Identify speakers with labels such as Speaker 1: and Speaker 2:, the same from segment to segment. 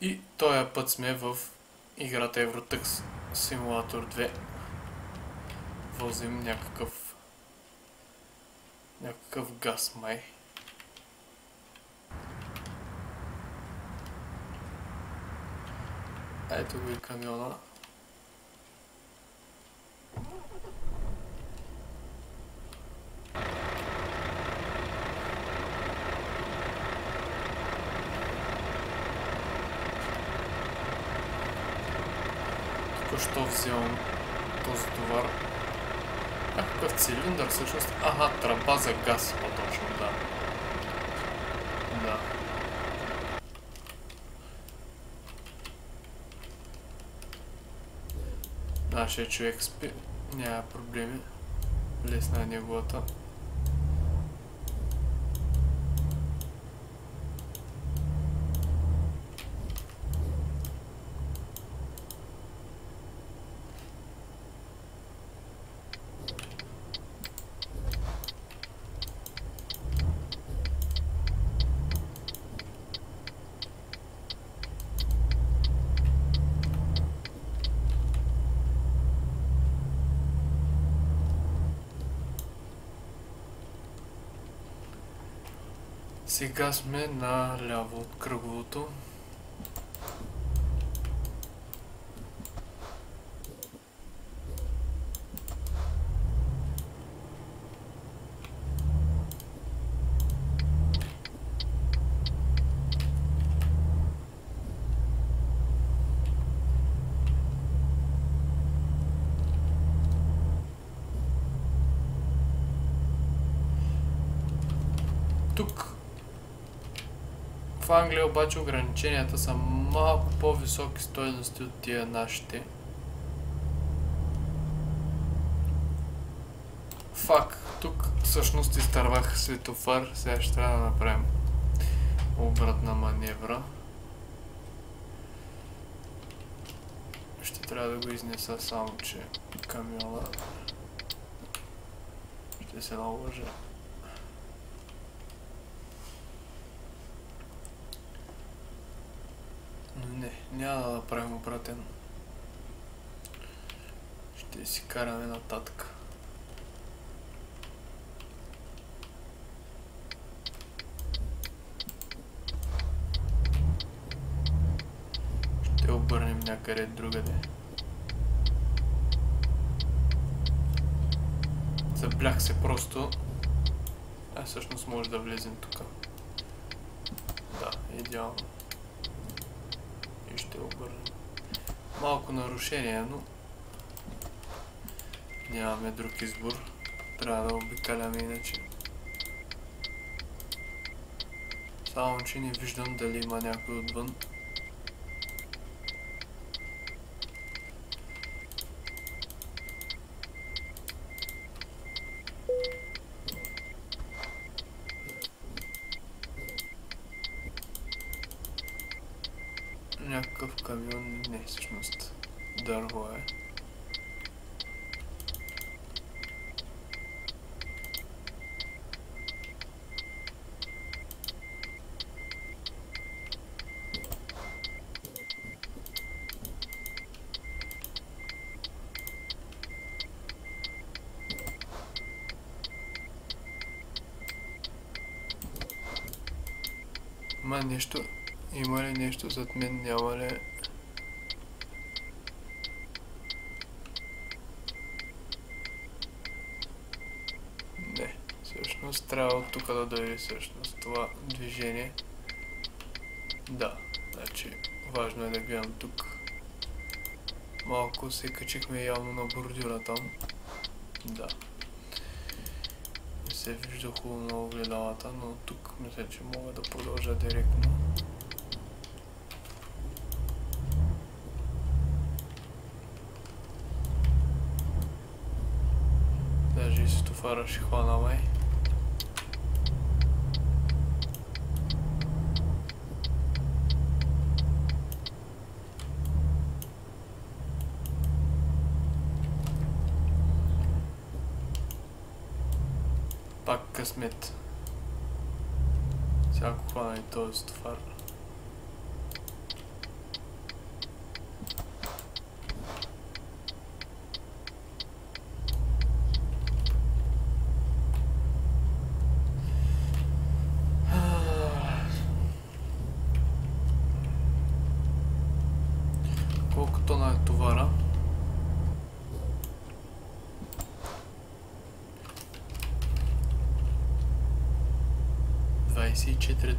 Speaker 1: И този път сме в играта Евротък Симулатор 2. Возим някакъв газ май. Ето го и камиона. Току-що взимам този товар. Какъв цилиндър всъщност? Аха, тръба за газ по-точно, да. Да. Нашия човек спи. Няма проблеми. Лесна е неговата. Сега сме на ляво от кръговото. Тук в Англия обаче ограниченията са малко по-високи стойности от тия нашите. Фак, тук всъщност изтървах светофар, сега ще трябва да направим обратна маневра. Ще трябва да го изнеса, само че камиона ще се наложи. Но не, няма да направим обратен. Ще си караме нататък. Ще обърнем някъде другаде. Заблях се просто. Всъщност може да влезем тук. Да, идеално. И ще обърнем. Малко нарушение, но нямаме друг избор. Трябва да обикаляме иначе. Само че не виждам дали има някой отвън. Някакъв камион, не, всъщност дърво е. Ма нещо, има ли нещо зад мен, няма ли? Не, всъщност трябва от тук да дойде всъщност това движение. Да, значи важно е да гледам тук. Малко се качихме явно на бордюра там. Да. Не се вижда хубаво на огледалата, но тук мисля, че мога да продължа директно. Даже и светофара ще хвана май. Пак късмет. Сега ако хвана и този светофар. тона е товара.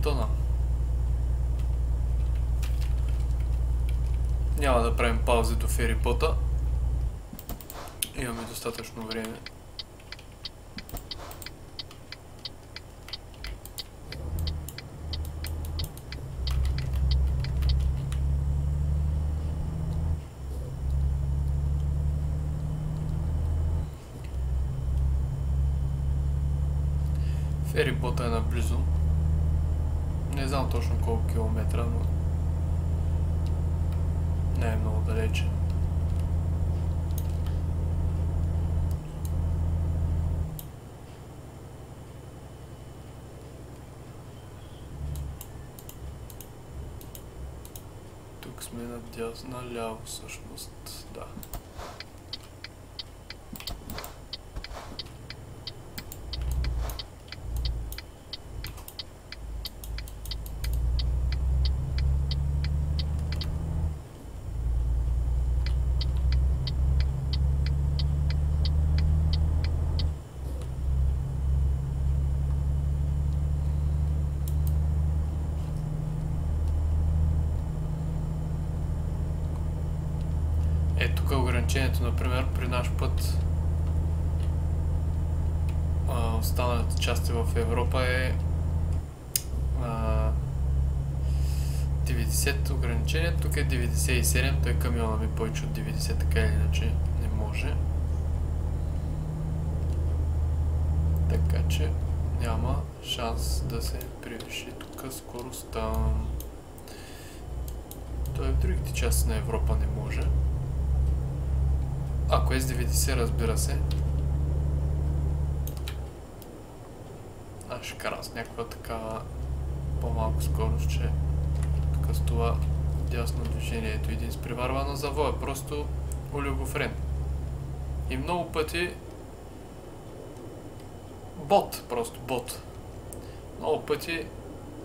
Speaker 1: Тона. Няма да правим паузи до ферипота. Имаме достатъчно време. Ферипота е наблизо. Не знам точно колко километра, но не е много далече. Тук сме наляво всъщност, да. Тук ограничението, например, при наш път останалите части в Европа е 90 ограничение, тук е 97, той камиона ми повече от 90, така или иначе не може. Така че няма шанс да се превиши тук скоростта. Той в другите части на Европа не може. Ако е с 90, разбира се. Аз ще карам с някаква такава по-малко скорост, че тук с това дясно движението един изпреварва на завоя. Просто олигофрен. И много пъти бот, просто бот. Много пъти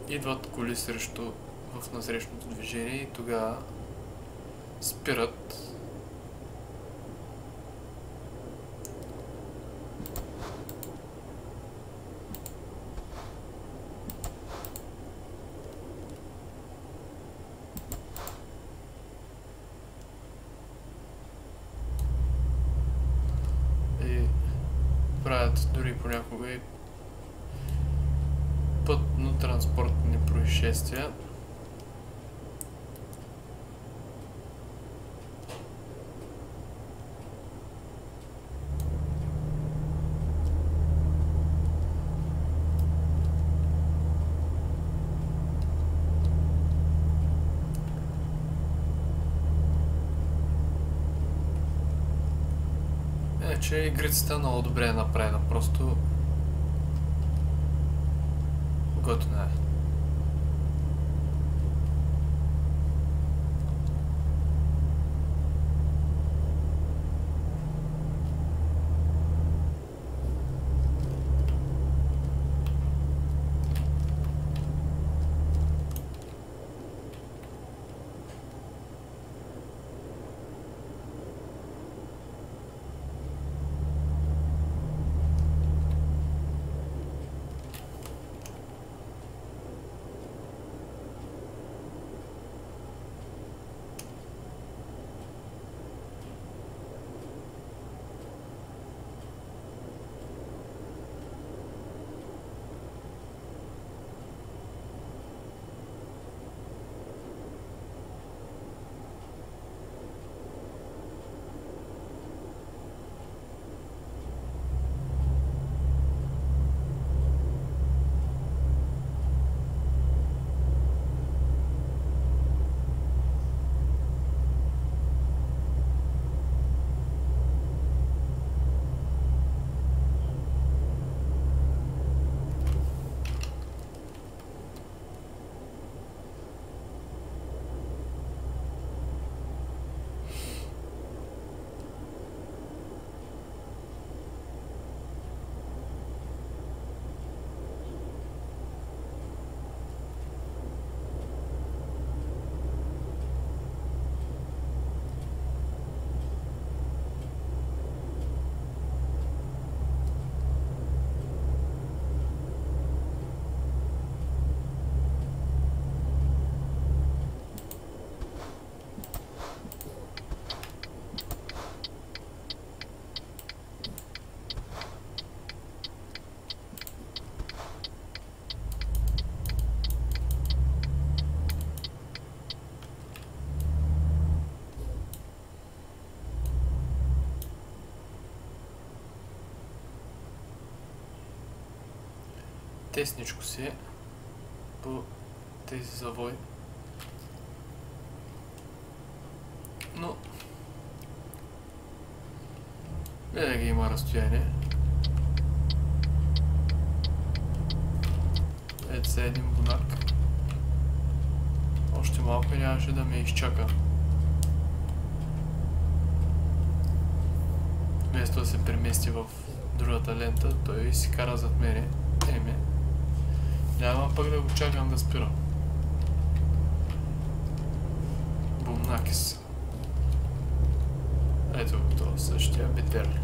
Speaker 1: идват коли срещу в насрещното движение и тогава спират. Правят дори понякога и пътно-транспортни происшествия. Че игрицата много добре е направена, просто готина е. Тесничко си е по тези завои. Но винаги има разстояние. Ето се един бунак. Още малко и нямаше да ме изчака. Вместо да се премести в другата лента, той си кара зад мене. Няма пък да го чакам да спира. Бумнакис. Ето го, това същия битер.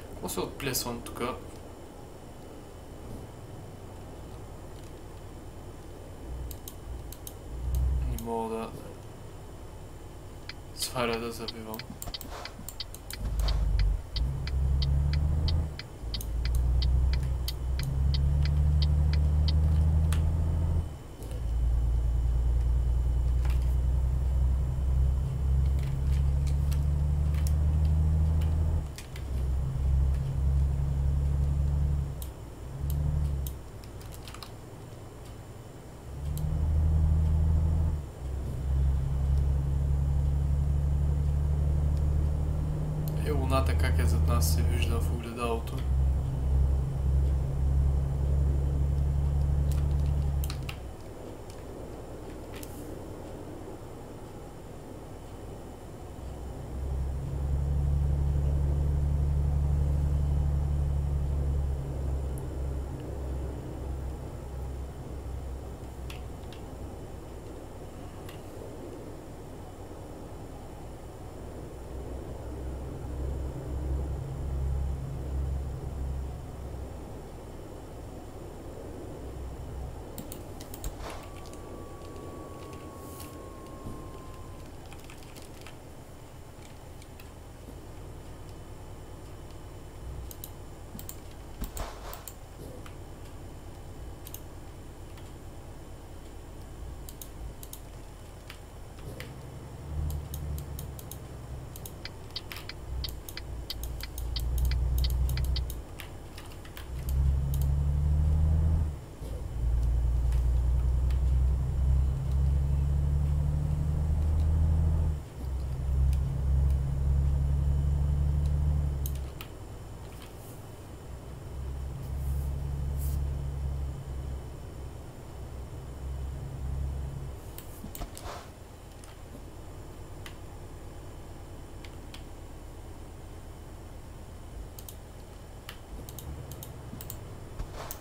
Speaker 1: Какво се отплесвам тука? Не мога да сваля да забивам. Луната как е зад нас се вижда в огледалото.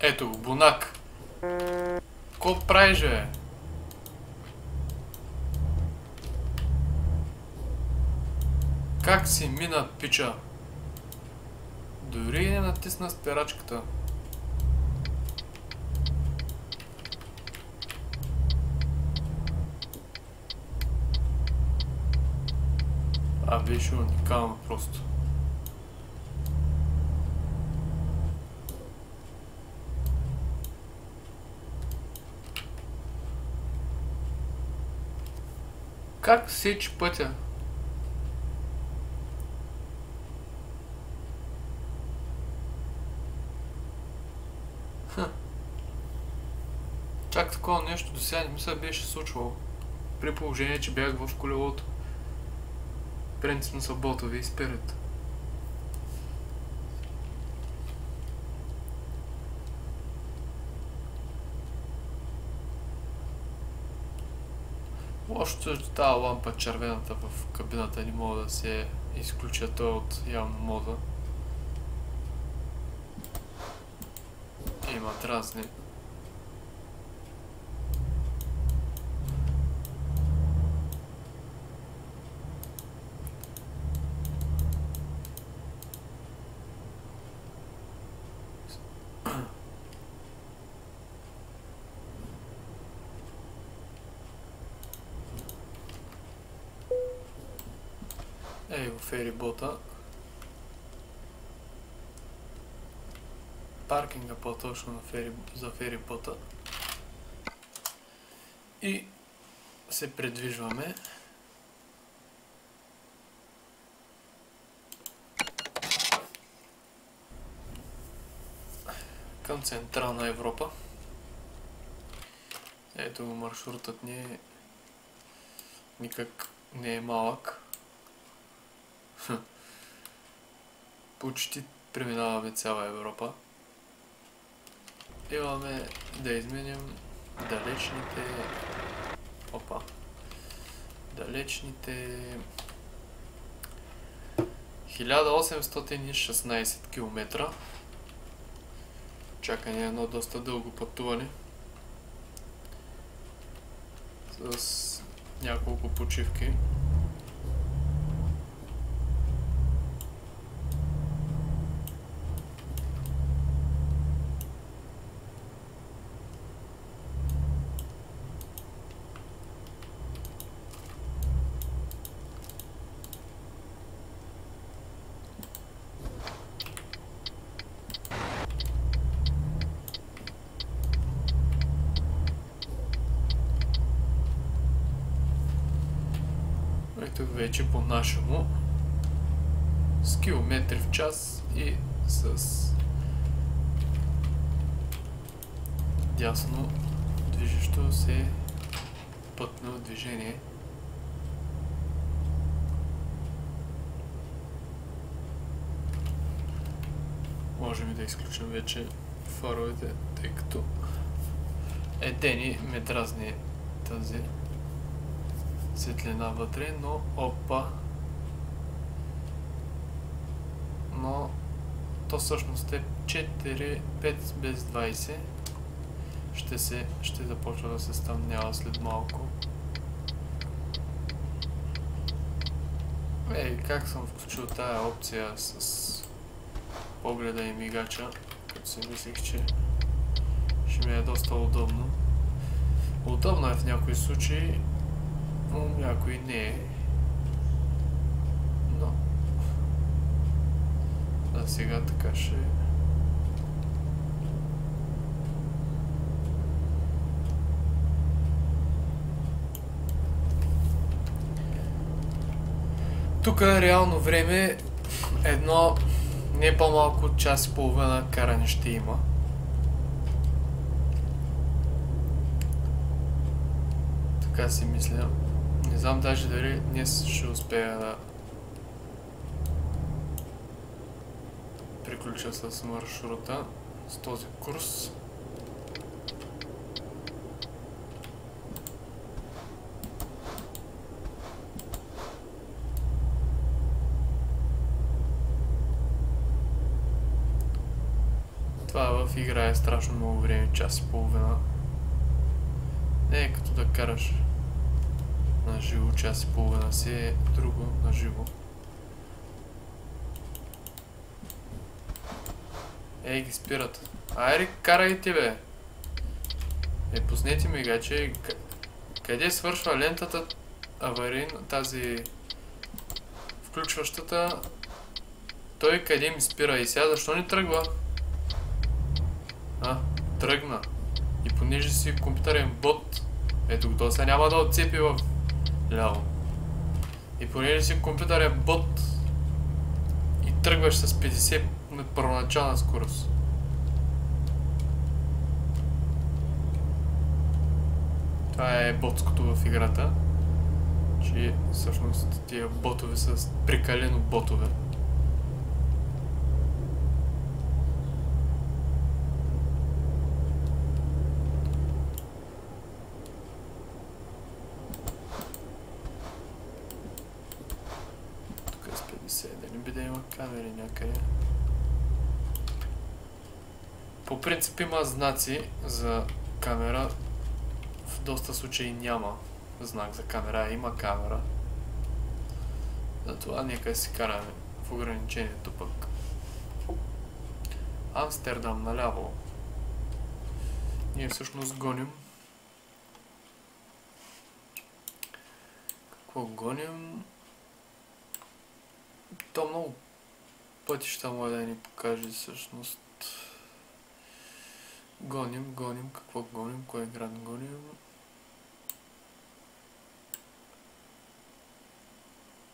Speaker 1: Ето го, бунак. Ко правиш, бе? Как си мина, пича? Дори не натисна спирачката. Беше уникално просто. Как сечи пътя? Чак такова нещо до сега не ми се беше случвало. При положение, че бях в колелото. Принципно са ботови и спират. Лошото е, че тази лампа червената в кабината не мога да се изключа, той от явно мода. Има разни. Ей го ферибота. Паркинга по-точно за ферибота. И се придвижваме. към Централна Европа. Ето го, маршрутът ни никак не е малък. Почти преминаваме цяла Европа. Имаме да изменим далечните 1816 км. Чакане едно доста дълго пътуване с няколко почивки. Тук вече по-нашему с километри в час и с дясно движещо се пътно движение. Можем и да изключим вече фаровете, тъй като едени ме дразни тази светлина вътре, но опа. Но то всъщност е 4-5 без 20. Ще започва да се стъмнява след малко. Как съм включил тая опция с погледа и мигача, като си мислих, че ще ми е доста удобно. Удобно е в някои случаи, но някой не е. Но за сега така ще... Тук реално време едно не по-малко от час и половина каране ще има. Така си мисля. Не знам даже дали днес ще успея да приключа с маршрута, с този курс. Това в игра е страшно много време, час и половина. Не е като да караш на живо, час и половина си е друго на живо. Ги спират. Айде, карайте, бе! Пуснете мигаче. Къде свършва лентата аварийна, тази включващата? Той къде ми спира и сега? Защо не тръгва? Тръгна. И понеже си компютърен бот, ето го, то сега няма да отцепи в ляво. И понеже си компютърен бот и тръгваш с 50 на първоначална скорост. Това е ботското в играта, че всъщност тия ботове са прекалено ботове. Да не би да има камери някъде. По принцип има знаци за камера. В доста случаи няма знак за камера, има камера. Затова нека си караме в ограничението пък. Амстердам наляво. Ние всъщност гоним. Какво гоним? То много пътища може да ни покаже всъщност. Гоним. Какво гоним? Кой град гоним?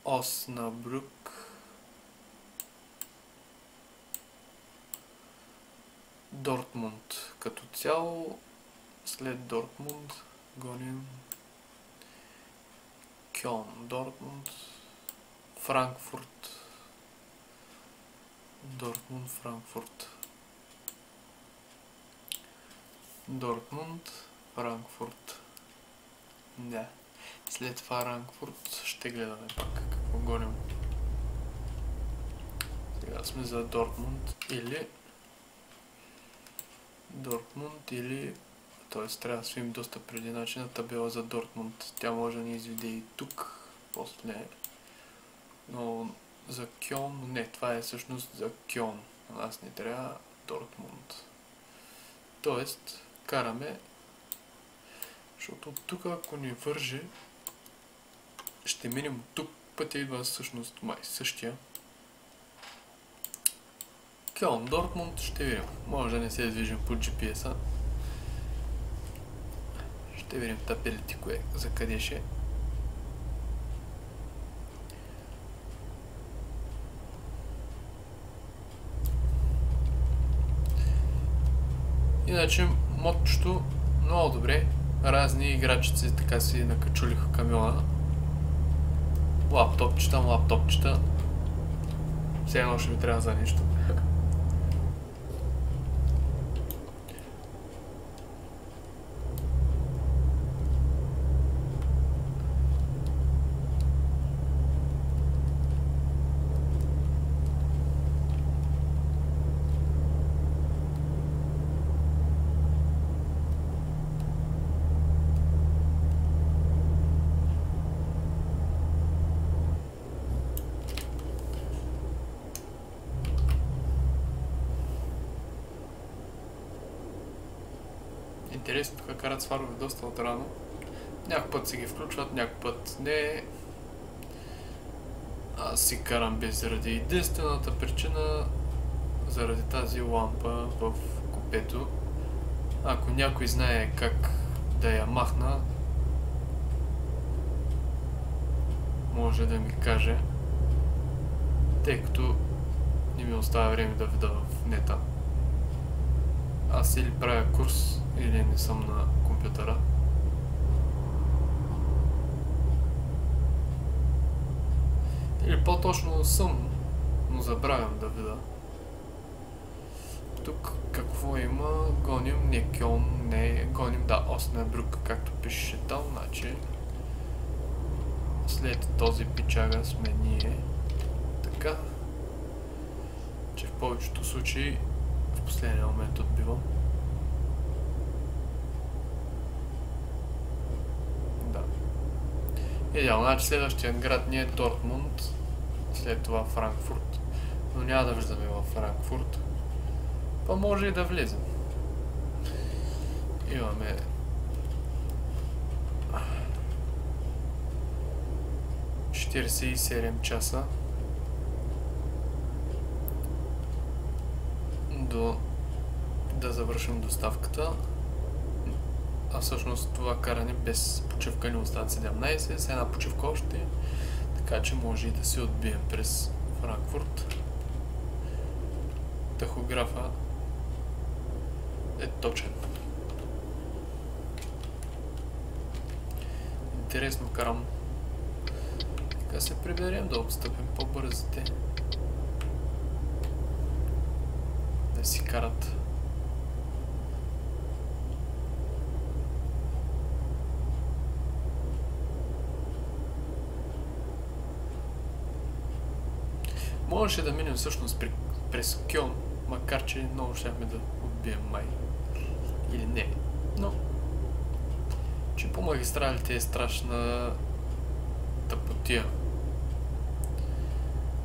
Speaker 1: Оснабрюк. Дортмунд като цяло. След Дортмунд гоним Кьон, Дортмунд, Франкфурт. Дортмунд, Франкфурт. Дортмунд, Франкфурт. Да. След Франкфурт ще гледаме пак какво гоним. Сега сме за Дортмунд или т.е. трябва да свим доста преди начина табела за Дортмунд. Тя може да ни изведе и тук, после. Но за Кьон, не, това е всъщност за Кьон. На нас не трябва Дортмунд. Тоест, караме, защото тук ако ни върже, ще минем от тук, пътя идва всъщност май същия. Кьон, Дортмунд, ще видим. Може да не се движим по GPS-а. Ще видим табелите кое, за къде ще. Иначе мотчето много добре. Разни играчици така си накачулиха камиона. Лаптопчета. Все едно ще ми трябва за нещо. Интересно, тук карат с фарове доста отрано. Някой път си ги включват, някой път не. Аз си карам без заради единствената причина, заради тази лампа в купето. Ако някой знае как да я махна, може да ми каже, тъй като не ми остава време да видя в нета. Аз или правя курс, или не съм на компютъра. Или по-точно съм, но забравям да видя. Тук какво има? Гоним не Кьон, не гоним Оснабрюк, както пише там, значи след този пичага сме ние. Така, че в повечето случаи в последния момент отбивам. Да. Идеално, значи следващия град ни е Дортмунд, след това Франкфурт, но няма да влизаме във Франкфурт. Па може и да влезем. Имаме 47 часа да завършим доставката. А всъщност това каране без почивка ни остават 17, с една почивка още, така че може и да се отбием през Франкфурт. Тахографа е точен. Интересно карам. Така се приберем да отстъпим по-бързите. Да си карат. Можеше да минем всъщност през Кьон, макар че много щяхме да отбием май. Или не. Но че по магистралите е страшна тъпотия.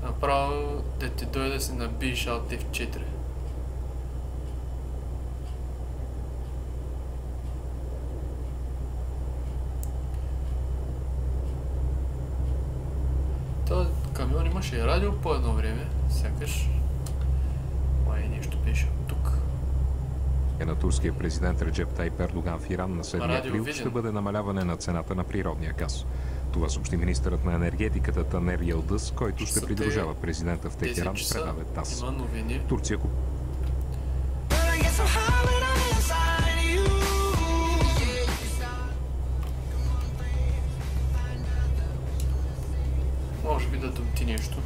Speaker 1: Направо да ти дойде да се набиеш Alt F4. Този камион имаше и радио по едно време, сякаш май нещо беше от тук.
Speaker 2: На турския президент Реджеп Тайип Ердоган в Иран на 7 април ще бъде намаляване на цената на природния газ. Това съобщи министърът на енергетиката Танер Йилдыз, който ще придружава президента в Техеран, предава ТАСС. Турция
Speaker 1: Може би да домти нещо.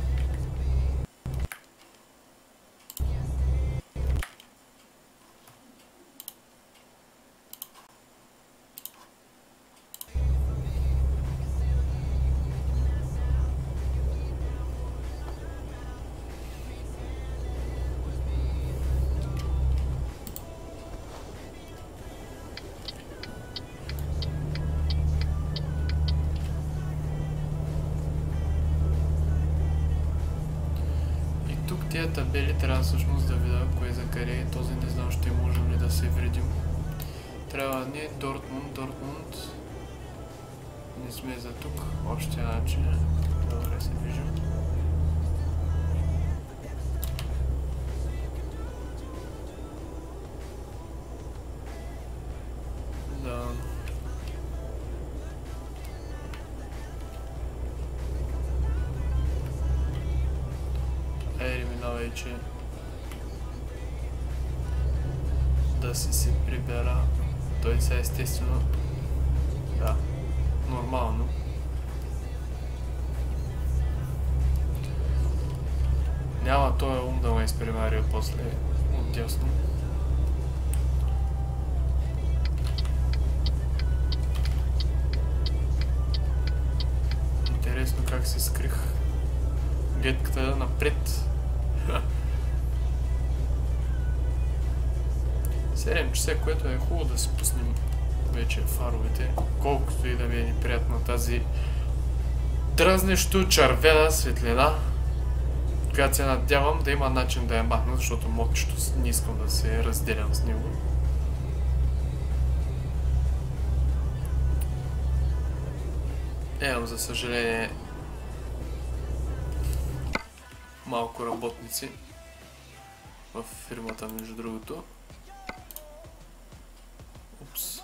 Speaker 1: Тия табели трябва всъщност да видя кое за къде е. Този не знам ще можем ли да се вредим. Трябва ни Дортмунд. Не сме за тук. Още начин. Добре се движим. Да. Вече да си се прибера. Той са естествено. Да, нормално. Няма този ум да ме изпреваря после отдясно. Интересно как се скрих гледката напред. 7 часа, което е хубаво да си пуснем вече фаровете, колкото и да ми е неприятна тази дразнещо червена светлина, която се надявам да има начин да я махна, защото мокчето не искам да се разделям с него. Имам, за съжаление, малко работници в фирмата, между другото. Упс.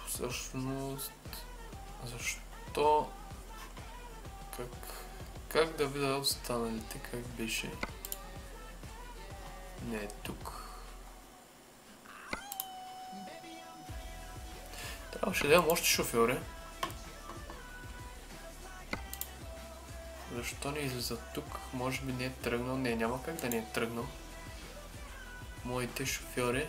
Speaker 1: Всъщност, защо? Как да видя останалите? Как беше? Не е тук. Трябваше да имам още шофьори. Защо не излиза тук? Може би не е тръгнал. Не, няма как да не е тръгнал. Моите шофьори.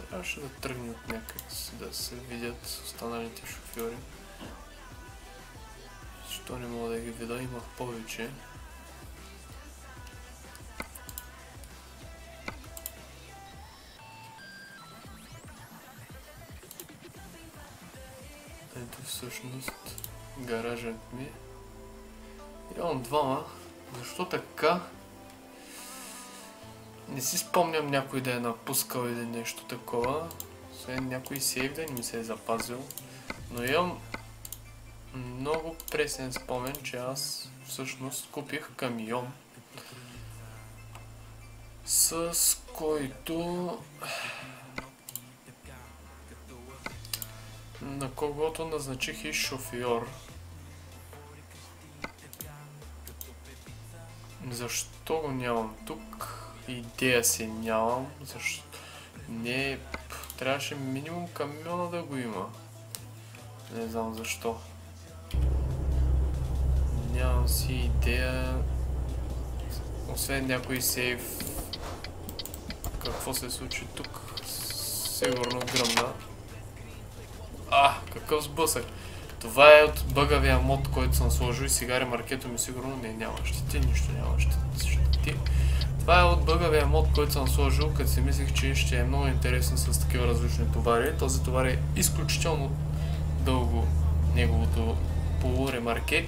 Speaker 1: Трябваше да тръгне от някъде, да се видят останалите шофьори. Защо не мога да ги видя? Имах повече. Ето всъщност гаражът ми. Имам двама. Защо така? Не си спомням някой да е напускал или нещо такова. Освен някой сейв да не ми се е запазил. Но имам много пресен спомен, че аз всъщност купих камион, с който на когото назначих и шофьор. Защо го нямам тук? Идея си нямам. Защо? Не, трябваше минимум камиона да го има. Не знам защо. Нямам си идея. Освен някой сейф. Какво се случи тук? Сигурно гръмна. Какъв сблъсък. Това е от бъгавия мод, който съм сложил и сега ремаркето ми сигурно няма щети, нищо няма щети. Това е от бъгавия мод, който съм сложил, като си мислих, че ще е много интересно с такива различни товари. Този товар е изключително дълго, неговото полуремарке.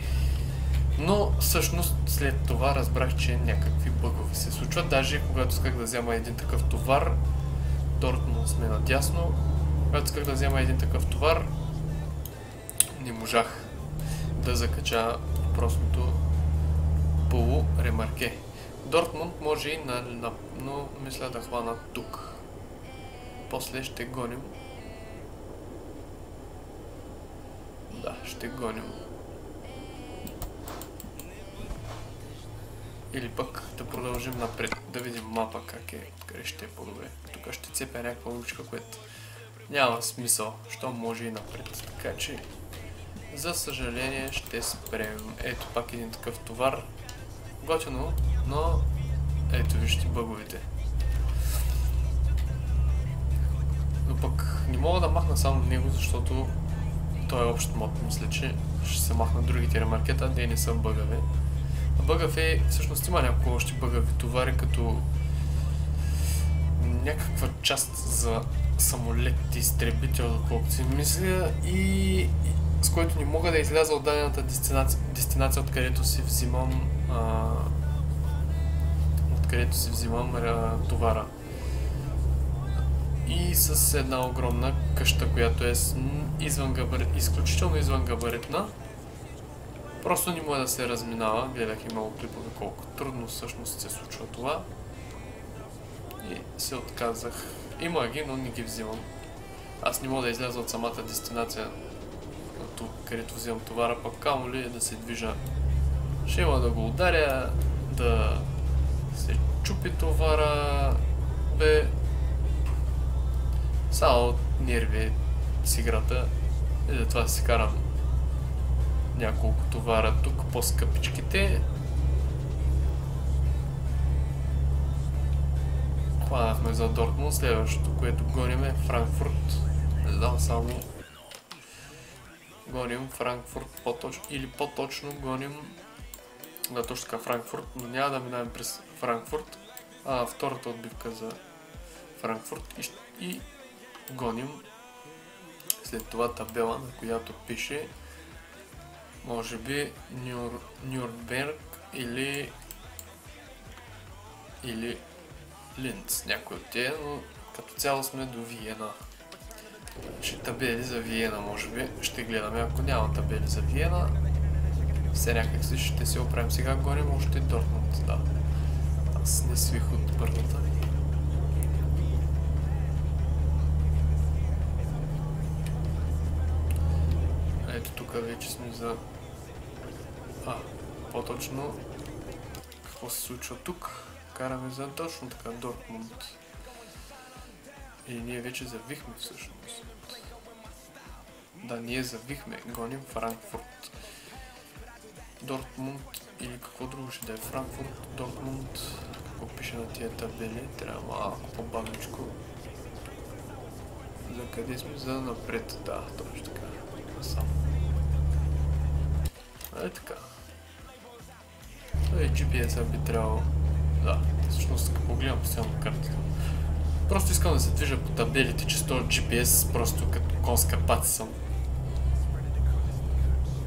Speaker 1: Но всъщност след това разбрах, че някакви бъгове се случват. Даже когато исках да взема един такъв товар, Дортмунд сме надясно, когато исках да взема един такъв товар, не можах да закача простото полуремарке. Дортмунд може и но мисля да хвана тук. После ще гоним. Да, ще гоним. Или пък да продължим напред, да видим мапа къде ще е по-добре. Тук ще цепя някаква уличка, което няма смисъл, що може и напред. Така че, за съжаление, ще спрем. Ето пак един такъв товар. Готино, но ето вижте бъговете. Но пък не мога да махна само него, защото той е общ мод. Мисля, че ще се махна другите ремаркета, те не са бъгави. Бъгав е, всъщност има няколко още бъгави товари, като някаква част за самолет изтребител, доколкото си мисля, и с който не мога да изляза от дадената дестинация, откъдето си взимам товара. И с една огромна къща, която е изключително извънгабаритна. Просто не може да се разминава. Гледах и много клипове колко трудно всъщност се случва това. И се отказах. Има ги, но не ги взимам. Аз не мога да изляза от самата дестинация, където взимам товара, пък камо ли да се движа. Ще има да го ударя, да се чупи товара. Само от нерви с играта. И затова си карам няколко товара тук, по-скъпичките. Хванахме за Дортмунд, следващото, което гоним е Франкфурт. Не знам, само гоним Франкфурт или по-точно гоним, да, точно така, Франкфурт, но няма да минаваме през Франкфурт, а втората отбивка за Франкфурт и гоним след това табела, на която пише може би Нюрнберг или Линц, някой от тия, но като цяло сме до Виена. Ще табели за Виена, може би ще гледаме, ако няма табели за Виена. Все някак си ще се оправим. Сега гоним още Дортмунд, да. Аз не свих от първата. Ето тук вече сме за... по-точно какво се случва тук? Караме за точно така Дортмунд. И ние вече завихме всъщност. Да, ние завихме. Гоним Франкфурт. Дортмунд или какво друго ще да е? Франкфурт, Дортмунд. Какво пише на тия табели? Трябва малко по-бавничко. За къде сме? За напред. Да, точно така. Само. Така. GPS-а би трябвало... Да, всъщност ако гледам постоянно картата. Просто искам да се движа по табелите, че с този GPS просто като конска паца съм.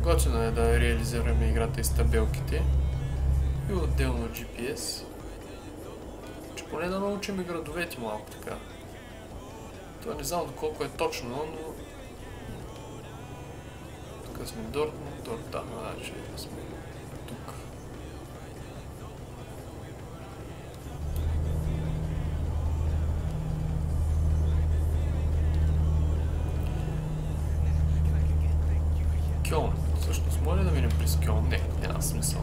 Speaker 1: Готино е да реализираме играта и с табелките. И отделно GPS. Че поне да научим и градовете малко така. Това не знам доколко е точно, но... Тук сме Дортмунд, да, значи сме тук. Кьолн. Всъщност, може да минем през Кьолн? Не, няма смисъл.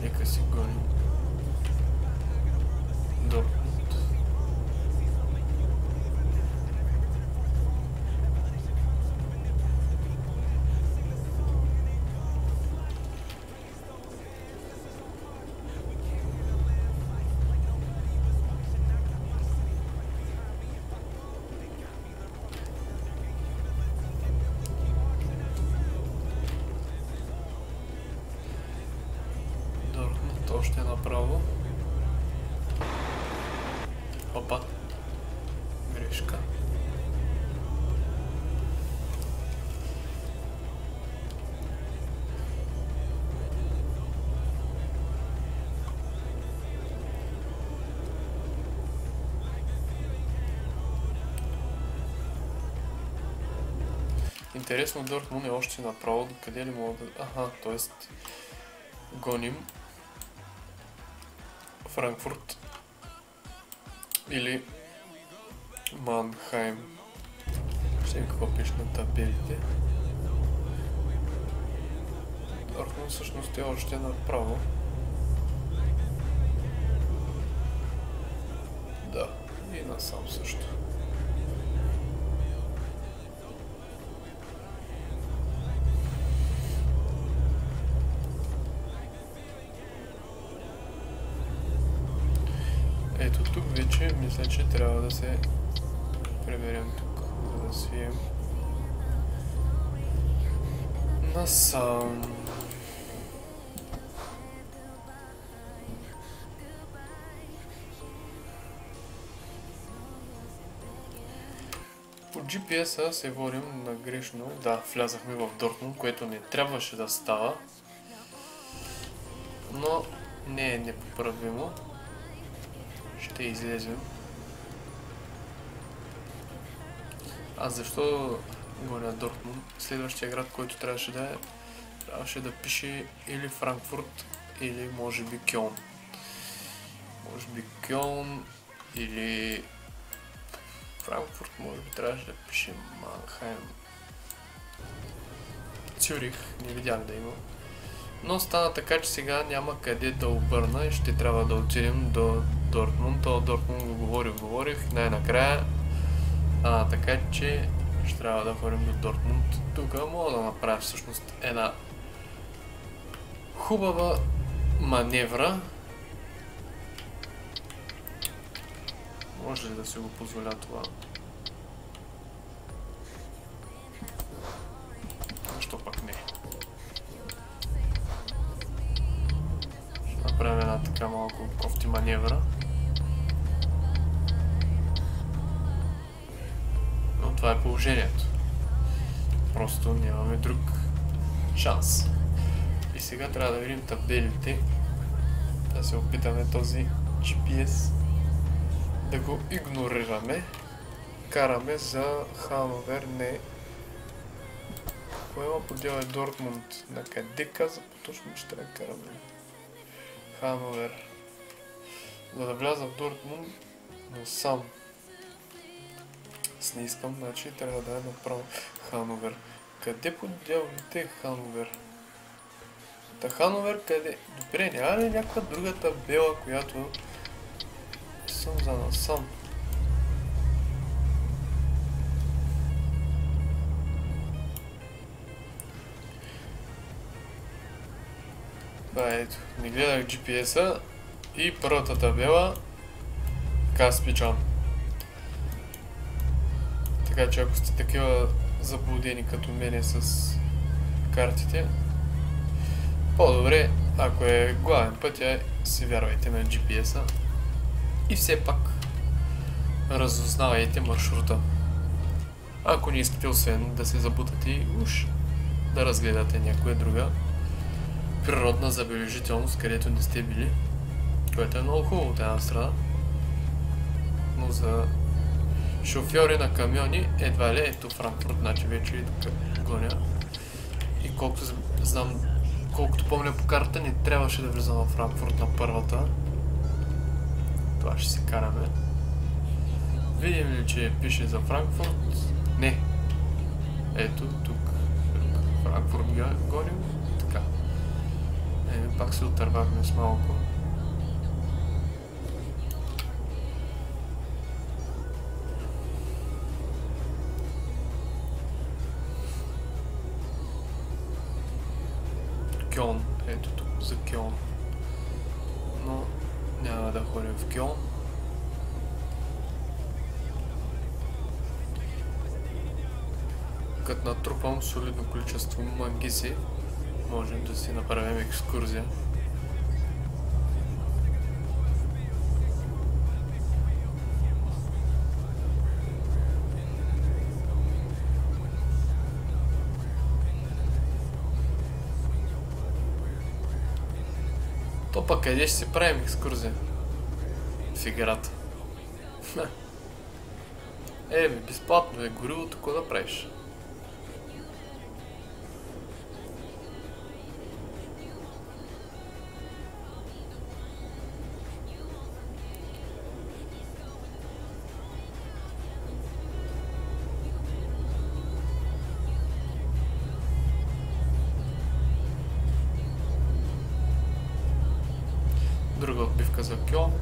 Speaker 1: Нека си гоним. Дортмунд. Още направо. Опа. Грешка. Интересно, Дортмунд е още направо, къде ли мога да... Аха, т.е. гоним Франкфурт или Манхайм. Ще видим какво пише на табелите. Дортмунд всъщност е още направо. Да, и насам също. Ето тук вече мисля, че трябва да се приберем тук, за да свием насам. По GPS-а се водим на грешно. Да, влязахме в Дортмунд, което не трябваше да става. Но не е непоправимо. Ще излезем. А защо гоня Дортмунд? Следващия град, който трябваше да пише или Франкфурт, или може би Кьолн. Може би Кьолн или Франкфурт, може би трябваше да пише Манхайм. Цюрих, не видях да има. Но стана така, че сега няма къде да обърна и ще трябва да отидем до Дортмунд. То Дортмунд го говорих най-накрая. Така че ще трябва да ходим до Дортмунд. Тук мога да направя всъщност една хубава маневра. Може ли да си го позволя това? Защо пък не? Ще направим една така малко кофти маневра. Но това е положението. Просто нямаме друг шанс. И сега трябва да видим табелите. Да се опитаме този GPS да го игнорираме. Караме за Хановер, не. Поема подел е Дортмунд. На къде каза точно, че трябва да караме? Хановер. За да вляза в Дортмунд, но сам. С не искам, значи трябва да е направо Хановер. Къде подявите е Хановер? Та Хановер къде? Добре, няма ли някаква друга табела, която съм за насам? Да, ето, не гледах GPS-а и първата табела Каспичан. Така че ако сте такива заблудени като мене с картите, по-добре, ако е главен пътя, си вярвайте на GPS-а и все пак разузнавайте маршрута. Ако не искате освен да се забутате уж да разгледате някоя друга природна забележителност, където не сте били, което е много хубаво от една страна, но за шофьори на камиони едва ли ето Франкфурт, значи вече и тук гоня. И колкото знам, колкото помня по карта, не трябваше да влизам в Франкфурт на първата. Това ще се караме. Видим ли, че пише за Франкфурт? Не. Ето тук. Франкфурт гоним. Така. Пак се отървахме с малко. Кьолн. Ето тук за Кьолн. Но няма да ходим в Кьолн. Като натрупам солидно количество мангиси, можем да си направим екскурзия. То пък къде ще си правим екскурзия? В играта. Безплатно е горивото, какво да правиш? за Кьолн.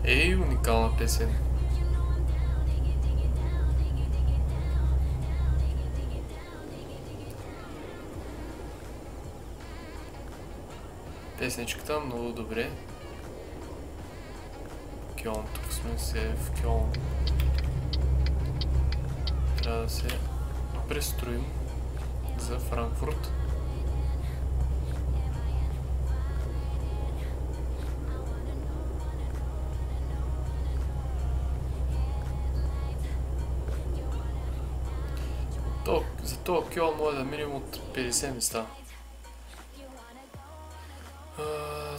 Speaker 1: Ей, уникална песен. Песничката много добре. Кьолн, тук сме се в Кьолн. Трябва да се престроим за Франкфурт. За този Кьолн може да минем от 50 места.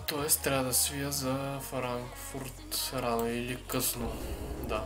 Speaker 1: Тоест трябва да свия за Франкфурт рано или късно. Да.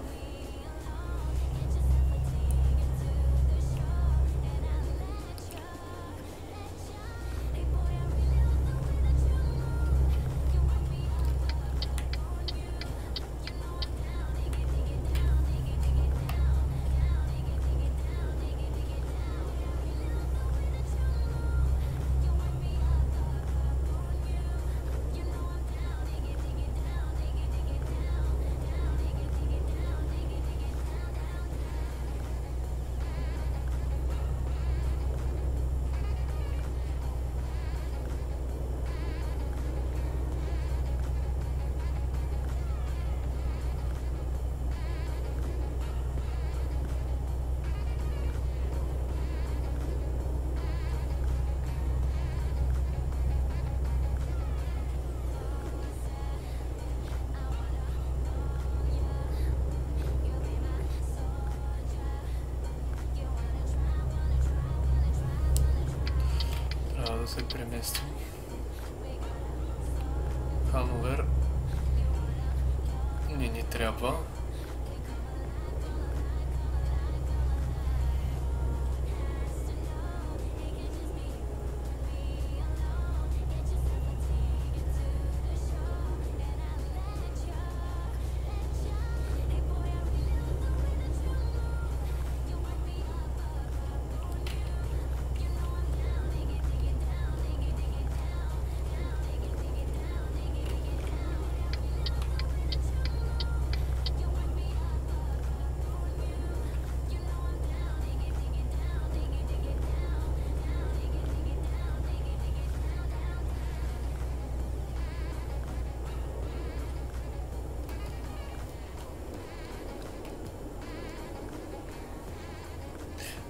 Speaker 1: Да се преместим. Хановер не ни трябва.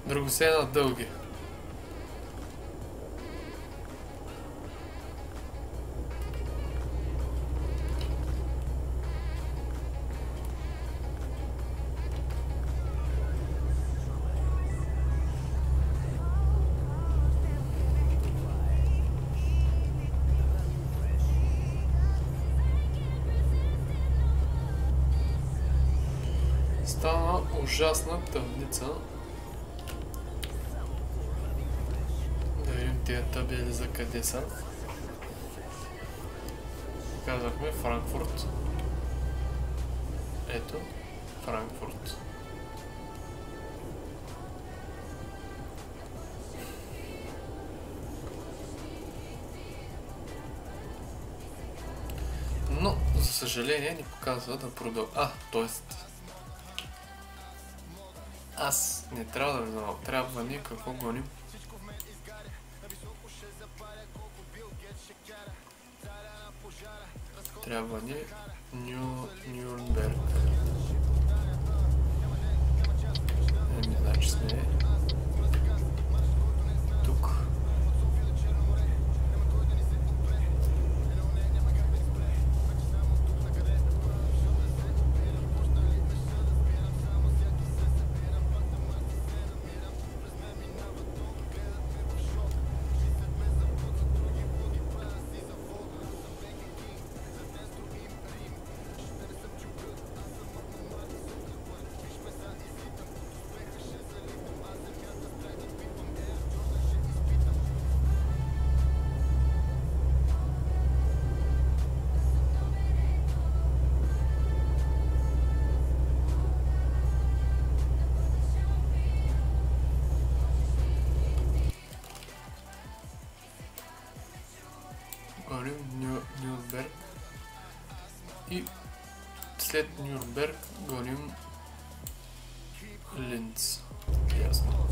Speaker 1: Драгоценна дълги. стана ужасна тъмница. Да видим тия табели за къде са. Казахме Франкфурт. Ето, Франкфурт. Но, за съжаление, ни показва да продължа. Т.е. аз не трябва да ви знам. Трябва ни какво гоним. Трябва ни Нюрнберг. Значи сме тук. Нюрнберг и след Нюрнберг гоним Линц. Ясно.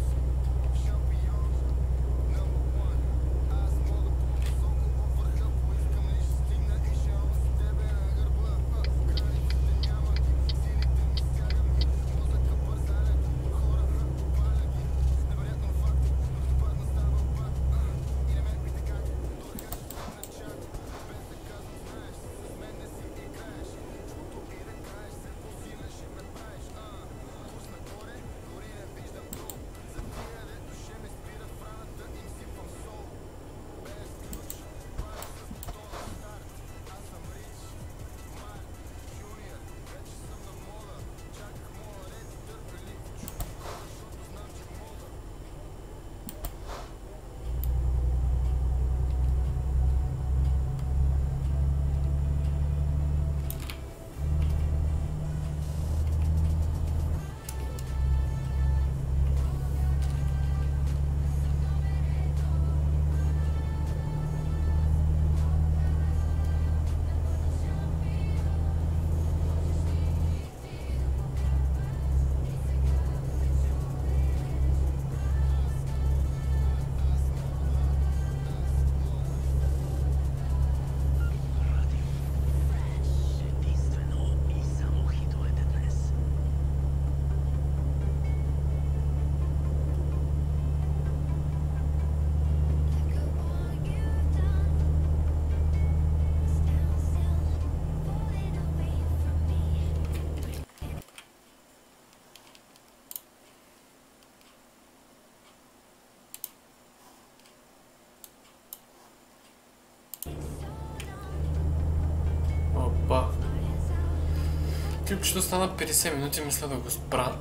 Speaker 1: Клипчето стана 50 минути, мисля да го спра.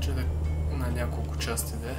Speaker 1: Че да на няколко части да е.